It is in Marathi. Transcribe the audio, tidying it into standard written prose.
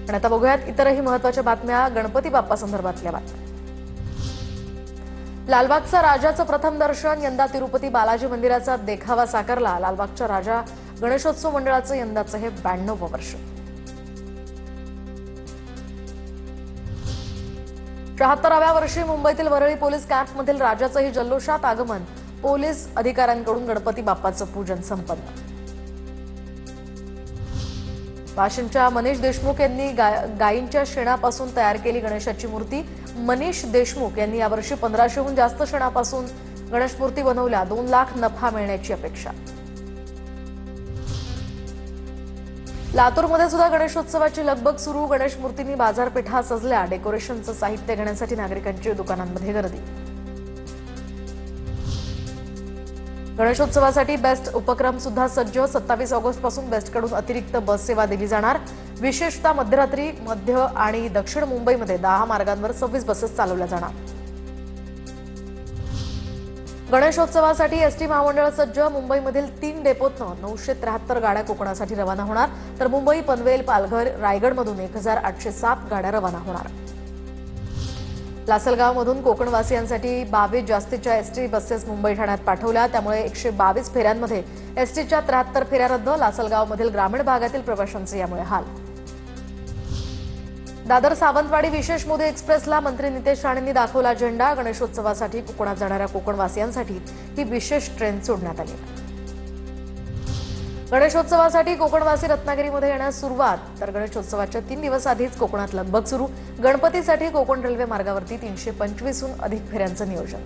आणि आता बघूयात इतरही महत्त्वाच्या बातम्या, गणपती बाप्पा संदर्भातल्या बातम्या। लालबागचा राजाचं प्रथम दर्शन, यंदा तिरुपती बालाजी मंदिराचा देखावा साकारला। लालबागच्या राजा गणेशोत्सव मंडळाचं यंदाचं हे 92वं वर्ष। 74व्या वर्षी मुंबईतील वरळी पोलीस कॅम्पमधील राजाचंही जल्लोषात आगमन, पोलीस अधिकाऱ्यांकडून गणपती बाप्पाचं पूजन संपन्न। वाशिमच्या मनीष देशमुख यांनी गायींच्या शेणापासून तयार केली गणेशाची मूर्ती। मनीष देशमुख यांनी यावर्षी 1500हून जास्त शेणापासून गणेश मूर्ती बनवल्या। 2 लाख नफा मिळण्याची अपेक्षा। लातूरमध्ये सुद्धा गणेशोत्सवाची लगबग सुरू, गणेश मूर्तींनी बाजारपेठा सजल्या। डेकोरेशनचं साहित्य घेण्यासाठी नागरिकांची दुकानांमध्ये गर्दी। गणेशोत्सवासाठी बेस्ट उपक्रम सुद्धा सज्ज, 27 ऑगस्टपासून बेस्टकडून अतिरिक्त बस सेवा दिली जाणार। विशेषतः मध्यरात्री मध्य आणि दक्षिण मुंबईमध्ये 10 मार्गांवर 26 बसेस चालवल्या जाणार। गणेशोत्सवासाठी एसटी महामंडळ सज्ज, मुंबईमधील 3 डेपोतनं 973 गाड्या कोकणासाठी रवाना होणार, तर मुंबई, पनवेल, पालघर, रायगडमधून 1807 गाड्या रवाना होणार। लासलगावमधून कोकणवासियांसाठी 22 जास्तीच्या एसटी बसेस मुंबई ठाण्यात पाठवल्या, त्यामुळे 122 फेऱ्यांमध्ये एसटीच्या 73 फेऱ्या रद्द। लासलगावमधील ग्रामीण भागातील प्रवाशांचे यामुळे हाल। दादर सावंतवाडी विशेष मोदी एक्सप्रेसला मंत्री नितेश राणेंनी दाखवला झेंडा। गणेशोत्सवासाठी कोकणात जाणाऱ्या कोकणवासियांसाठी ही विशेष ट्रेन सोडण्यात आली। गणेशोत्सवासाठी कोकणवासी रत्नागिरीमध्ये येण्यास सुरुवात, तर गणेशोत्सवाच्या 3 दिवस आधीच कोकणात लगबग सुरू। गणपतीसाठी कोकण रेल्वे मार्गावरती 325हून अधिक फेऱ्यांचं नियोजन।